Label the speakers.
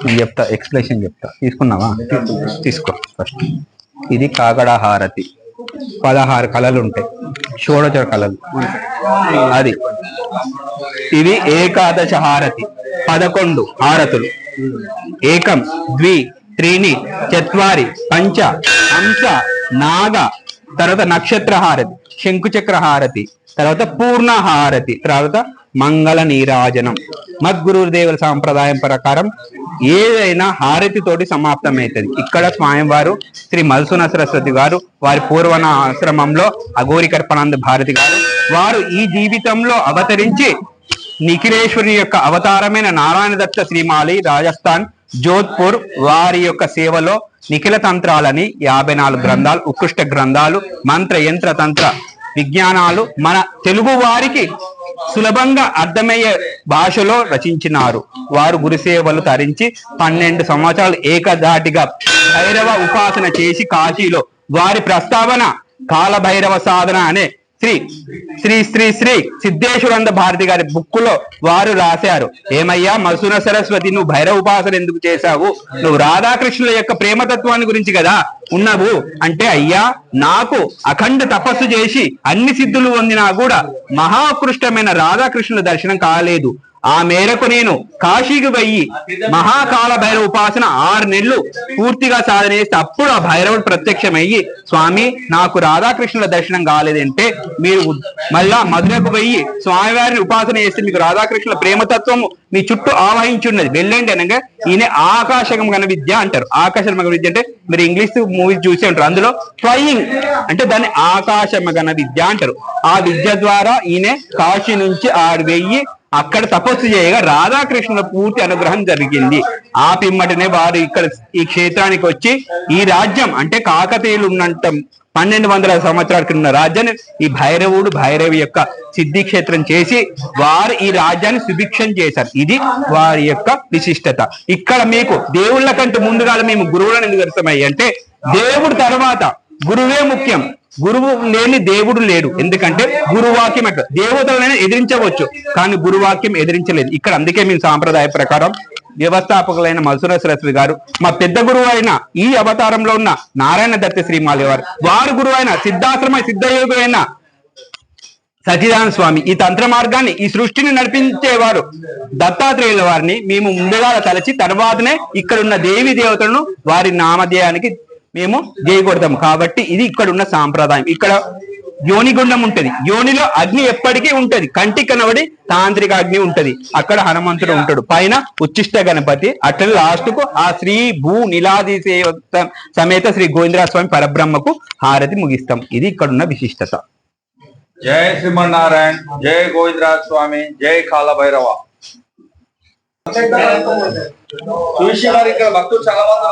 Speaker 1: నేను చెప్తా, ఎక్స్ప్లెనేషన్ చెప్తా. తీసుకున్నావా? తీసుకో ఫస్ట్. ఇది కాగడ హారతి. 16 కళలు ఉంటాయి, షోడశ కళలు అది. ఇది ఏకాదశ హారతి, 11 హారతులు. ఏకం, ద్వి, త్రీని, చత్వారి, పంచ, హంస, నాగ, తర్వాత నక్షత్ర హారతి, శంకుచక్ర హారతి, తర్వాత పూర్ణ హారతి, తర్వాత మంగళ నీరాజనం. మద్గురుదేవుల సాంప్రదాయం ప్రకారం ఏదైనా హారతి తోటి సమాప్తమవుతుంది. ఇక్కడ స్వామివారు శ్రీ మల్సున సరస్వతి గారు, వారి పూర్వన ఆశ్రమంలో అఘోరి కర్పణానంద భారతి గారు, వారు ఈ జీవితంలో అవతరించి నిఖిలేశ్వరుని యొక్క అవతారమైన నారాయణ దత్త శ్రీమాలి రాజస్థాన్ జోధ్పూర్ వారి యొక్క సేవలో నిఖిల తంత్రాలని 54 గ్రంథాలు, ఉత్కృష్ట గ్రంథాలు, మంత్ర యంత్ర తంత్ర విజ్ఞానాలు మన తెలుగు వారికి సులభంగా అర్థమయ్యే భాషలో రచించినారు. వారు గురుసేవలు తరించి 12 సంవత్సరాలు ఏకధాటిగా భైరవ ఉపాసన చేసి కాశీలో వారి ప్రస్తావన కాలభైరవ సాధన అనే శ్రీ శ్రీ శ్రీ శ్రీ సిద్ధేశ్వరానంద భారతి గారి బుక్కులో వారు రాశారు. ఏమయ్యా మల్సున సరస్వతి, నువ్వు భైరవ ఉపాసన ఎందుకు చేశావు? నువ్వు రాధాకృష్ణుల యొక్క ప్రేమతత్వాన్ని గురించి కదా ఉన్నావు అంటే, అయ్యా నాకు అఖండ తపస్సు చేసి అన్ని సిద్ధులు పొందినా కూడా మహాకృష్టమైన రాధాకృష్ణుల దర్శనం కాలేదు. ఆ మేరకు నేను కాశీకి పోయి మహాకాల భైరవ ఉపాసన 6 నెలలు పూర్తిగా సాధన చేస్తే అప్పుడు ఆ భైరవుడు ప్రత్యక్షమయ్యి, స్వామి నాకు రాధాకృష్ణుల దర్శనం కాలేదంటే మీరు మళ్ళా మధురకు పోయి స్వామివారిని ఉపాసన చేస్తే మీకు రాధాకృష్ణుల ప్రేమతత్వము మీ చుట్టూ ఆవహించున్నది, వెళ్ళండి అనగా ఈయన ఆకాశగమన విద్య అంటారు. ఆకాశగమన విద్య అంటే మీరు ఇంగ్లీష్ మూవీ చూసి ఉంటారు, అందులో ఫ్లయింగ్ అంటే దాన్ని ఆకాశగమన విద్య అంటారు. ఆ విద్య ద్వారా ఈయన కాశీ నుంచి 6 వెయ్యి అక్కడ తపస్సు చేయగా రాధాకృష్ణుల పూర్తి అనుగ్రహం జరిగింది. ఆ పిమ్మటనే వారు ఇక్కడ ఈ క్షేత్రానికి వచ్చి ఈ రాజ్యం అంటే కాకతీయులు ఉన్నంత 1200 సంవత్సరాల క్రితం రాజ్యాన్ని ఈ భైరవుడు భైరవి యొక్క సిద్ధి క్షేత్రం చేసి వారు ఈ రాజ్యాన్ని సుభిక్షం చేశారు. ఇది వారి యొక్క విశిష్టత. ఇక్కడ మీకు దేవుళ్ళ కంటే ముందుగా మేము గురువులను ఎందుకు అర్థమయ్యి అంటే, దేవుడు తర్వాత గురువే ముఖ్యం. గురువు లేని దేవుడు లేడు. ఎందుకంటే గురువాక్యం ఎక్కడ దేవతలైనా ఎదిరించవచ్చు, కానీ గురువాక్యం ఎదిరించలేదు ఇక్కడ. అందుకే మేము సాంప్రదాయ ప్రకారం వ్యవస్థాపకులైన మల్సున సరస్వతి గారు, మా పెద్ద గురువు అయిన ఈ అవతారంలో ఉన్న నారాయణ దత్త శ్రీమాలి వారు, వారు గురువు అయిన సిద్ధాశ్రమ సిద్ధయోగి అయిన సచిదానంద స్వామి, ఈ తంత్ర మార్గాన్ని ఈ సృష్టిని నడిపించేవారు దత్తాత్రేయుల వారిని మేము ముందుగా తలచి తర్వాతనే ఇక్కడ ఉన్న దేవి దేవతలను వారి నామధేయానికి మేము జయకొడతాం. కాబట్టి ఇది ఇక్కడ ఉన్న సాంప్రదాయం. ఇక్కడ యోనిగుండం ఉంటది, యోనిలో అగ్ని ఎప్పటికీ ఉంటది, కంటికి కనబడి తాంత్రిక అగ్ని ఉంటది. అక్కడ హనుమంతుడు ఉంటాడు, పైన ఉచ్చిష్ట గణపతి. అట్లా లాస్ట్ కు ఆ శ్రీ భూ నిలాది సమేత శ్రీ గోవిందరాజ స్వామి పరబ్రహ్మకు హారతి ముగిస్తాం. ఇది ఇక్కడ ఉన్న విశిష్టత.
Speaker 2: జై శ్రీమన్నారాయణ, జై గోవిందరాజ స్వామి, జై కాలభైరవ. చూసి వారి ఇక్కడ భక్తులు చాలా మంది